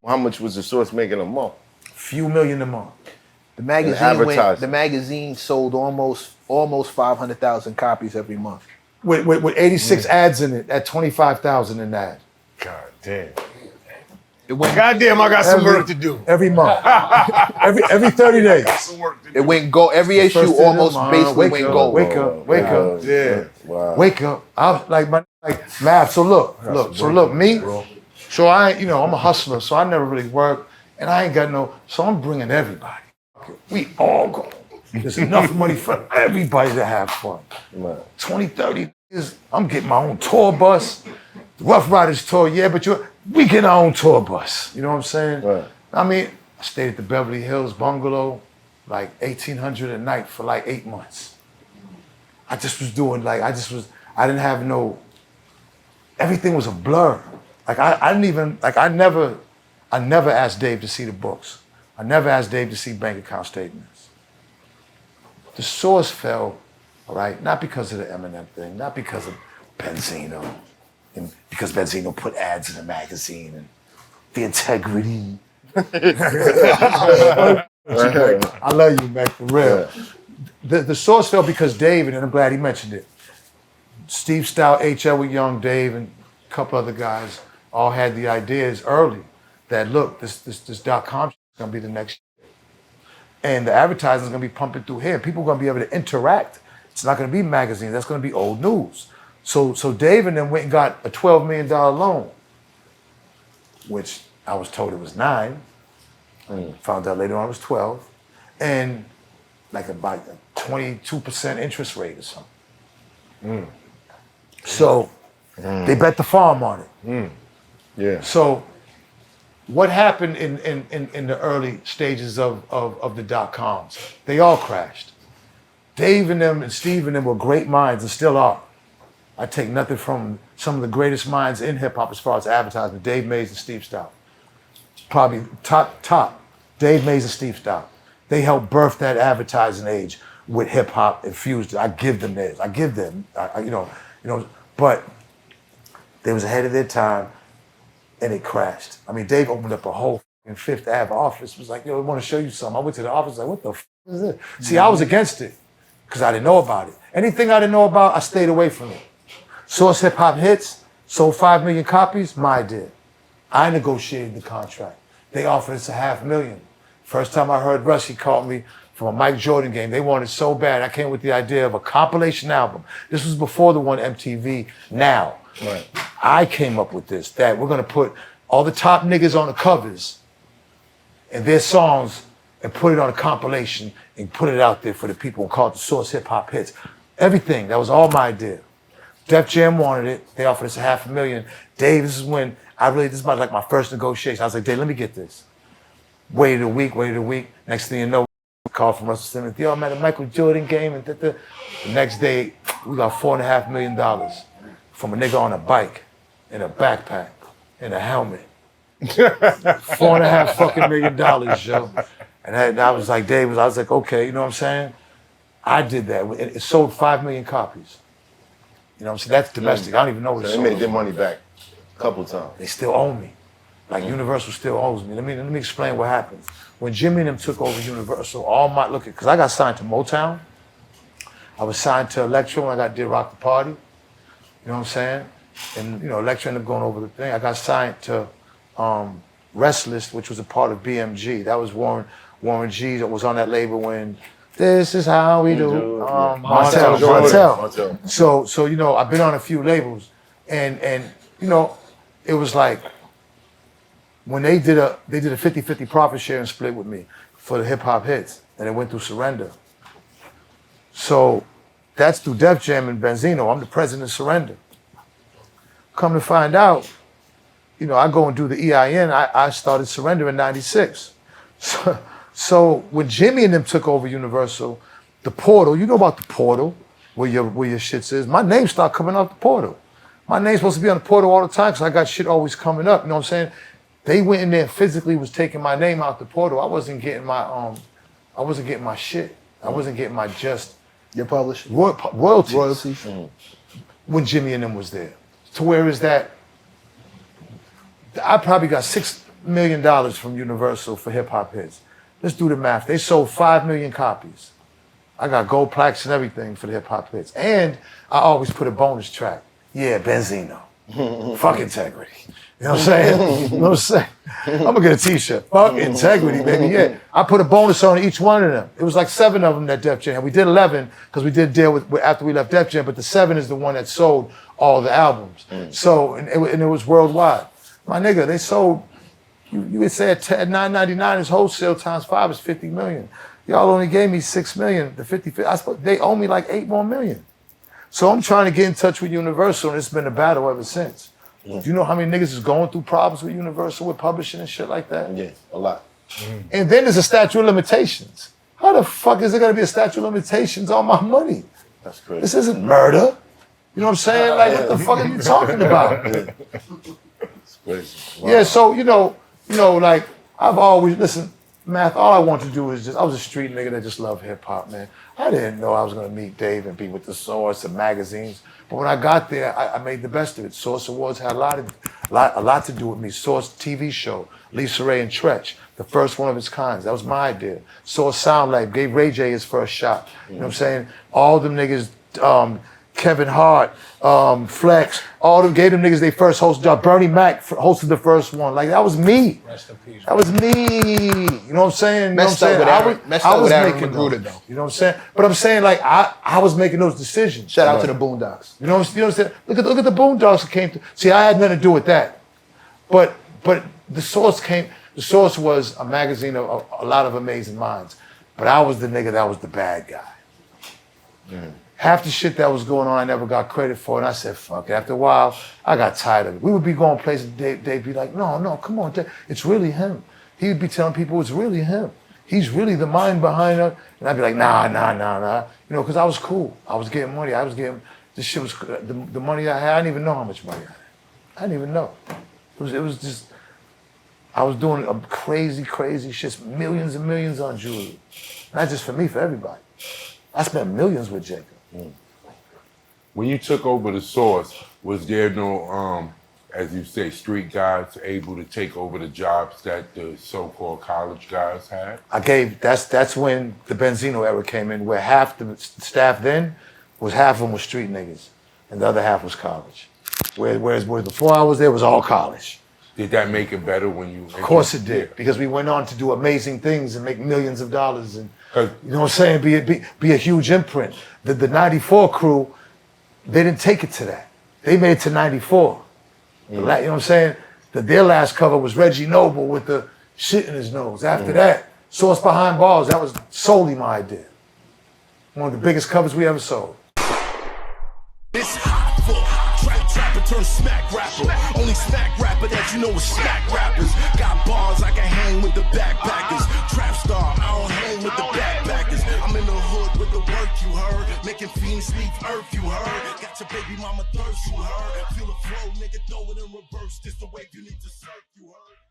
How much was the Source making a month? Few million a month. The magazine sold almost 500,000 copies every month. With 86 ads in it at 25,000 in that. God damn. Goddamn, I got some work to do. Every month. every 30 days. Some work to do. It went gold. Every issue almost basically went gold. Wake up. Yeah. Wow. Wake up. I was like math. So look, me. So I'm a hustler, so I never really work, and I ain't got so I'm bringing everybody. We all go. There's enough money for everybody to have fun. Right. 20, 30 years, I'm getting my own tour bus. The Rough Riders tour, yeah, but we get our own tour bus. You know what I'm saying? Right. I mean, I stayed at the Beverly Hills bungalow, like $1,800 a night for like 8 months. I just was doing I didn't have everything was a blur. Like I never asked Dave to see the books. I never asked Dave to see bank account statements. The Source fell, all right, not because of the Eminem thing, not because of Benzino, and because Benzino put ads in the magazine and the integrity. I love you, Mac, for real. The Source fell because Dave, and I'm glad he mentioned it. Steve Stout, H.L. with Young, Dave, and a couple other guys all had the ideas early that look, this .com is gonna be the next shit. And the advertising is gonna be pumping through here. People are gonna be able to interact. It's not gonna be magazines, that's gonna be old news. So Dave and them went and got a $12 million loan, which I was told it was 9. Found out later on it was 12. And like about a 22% interest rate or something. So they bet the farm on it. Yeah. So what happened in the early stages of the .coms? They all crashed. Dave and them and Steve and them were great minds and still are. I take nothing from some of the greatest minds in hip hop as far as advertising. Dave Mays and Steve Stout. Probably top. Dave Mays and Steve Stout. They helped birth that advertising age with hip hop infused. I give them theirs. I give them, but they was ahead of their time and it crashed. I mean, Dave opened up a whole Fifth Ave office. Was like, I want to show you something. I went to the office like, what the is this? See, I was against it because I didn't know about it. Anything I didn't know about, I stayed away from it. Source Hip Hop Hits, sold 5 million copies, my idea. I negotiated the contract. They offered us $500,000. First time I heard Russ, he called me from a Mike Jordan game. They wanted so bad. I came with the idea of a compilation album. This was before the one MTV Now. Right. I came up with this, that we're gonna put all the top niggas on the covers and their songs and put it on a compilation and put it out there for the people and call it the Source Hip Hop Hits. Everything, that was all my idea. Def Jam wanted it. They offered us $500,000. Dave, this is about like my first negotiation. I was like, Dave, let me get this. Waited a week. Next thing you know, call from Russell Simmons. Yo, I'm at a Michael Jordan game. And the next day, we got $4.5 million from a nigga on a bike, in a backpack, in a helmet. $4.5 fucking million, yo. And I was like, Dave, I was like, okay, you know what I'm saying? I did that. It sold 5 million copies. You know what I'm saying? That's domestic. I don't even know what it So they made their money back a couple times. They still owe me. Like Universal still owes me. Let me explain what happened. When Jimmy and them took over Universal, because I got signed to Motown. I was signed to Electro when I did Rock the Party. You know what I'm saying? And Electro ended up going over the thing. I got signed to Restless, which was a part of BMG. That was Warren G that was on that label when this is how we do. Martel. So I've been on a few labels, and it was like when they did a 50-50 profit sharing split with me for the Hip Hop Hits, and it went through Surrender. So that's through Def Jam and Benzino. I'm the president of Surrender. Come to find out, I go and do the EIN. I started Surrender in '96. So when Jimmy and them took over Universal, the portal, you know about the portal, where your shits is. My name started coming off the portal. My name's supposed to be on the portal all the time because I got shit always coming up. You know what I'm saying? They went in there and physically was taking my name out the portal. I wasn't getting my shit. I wasn't getting my your publishing royalties. When Jimmy and them was there. To where is that? I probably got million from Universal for hip hop hits. Let's do the math. They sold 5 million copies. I got gold plaques and everything for the hip hop hits. And I always put a bonus track. Yeah, Benzino. Fuck integrity. You know what I'm saying? You know what I'm saying? I'm gonna get a t-shirt. Fuck integrity, baby. Yeah. I put a bonus on each one of them. It was like 7 of them that Def Jam had. We did 11 because we did deal with after we left Def Jam, but the 7 is the one that sold all the albums. So, and it was worldwide. My nigga, they sold, you would say at $9.99 is wholesale times 5 is 50 million. Y'all only gave me 6 million. The 50, they owe me like 8 more million. So I'm trying to get in touch with Universal, and it's been a battle ever since. Do you know how many niggas is going through problems with Universal, with publishing and shit like that? Yeah, a lot. And then there's a statute of limitations. How the fuck is there gonna be a statute of limitations on my money? That's crazy. This isn't murder. You know what I'm saying? Like, what the fuck are you talking about? It's crazy. Wow. Yeah, so, you know, like, I've always, listen, Math, all I want to do is I was a street nigga that just loved hip hop, man. I didn't know I was gonna meet Dave and be with The Source and magazines. But when I got there, I made the best of it. Source Awards had a lot to do with me. Source TV show, Lisa Ray and Tretch, the first one of its kind. That was my idea. Source Sound Lab gave Ray J his first shot. You know what I'm saying? All them niggas, Kevin Hart, Flex, all them gave them niggas their first host job. Bernie Mac hosted the first one. Like, that was me. Rest in peace. That was me. You know what I'm saying? You know what I'm saying? I was making those. though. You know what I'm saying? But I'm saying, like, I was making those decisions. Shout out to the Boondocks. You know what I'm saying? Look at the Boondocks that came through. See, I had nothing to do with that. But the Source was a magazine of a lot of amazing minds. But I was the nigga that was the bad guy. Half the shit that was going on, I never got credit for, and I said, fuck it. After a while, I got tired of it. We would be going places, they'd be like, no, come on, Dave. It's really him. He would be telling people it's really him. He's really the mind behind it. And I'd be like, nah. You know, because I was cool. I was getting money. This shit was, the money I had, I didn't even know how much money I had. I didn't even know. It was just, I was doing a crazy shit, millions and millions on jewelry. Not just for me, for everybody. I spent millions with Jacob. When you took over The Source, was there no, as you say, street guys able to take over the jobs that the so-called college guys had? That's when the Benzino era came in, where half the staff then half of them was street niggas, and the other half was college. Whereas before I was there, it was all college. Did that make it better when you? Of course it did, because we went on to do amazing things and make millions of dollars, and you know what I'm saying, be a huge imprint. The 94 crew, they didn't take it to that. They made it to 94. You know what I'm saying? Their last cover was Reggie Noble with the shit in his nose. After that, Source Behind Bars, that was solely my idea. One of the biggest covers we ever sold. It's hot for trapper turn smack rapper. Only smack rapper that you know is smack rappers. Got bars I can hang with the backpackers. Trap star, I don't hang with the backpackers. I'm in the hood with the work you heard. Making fiends leave earth you heard. Got your baby mama thirst you heard. Feel the flow, nigga, throw it in reverse. This the wave you need to surf you heard.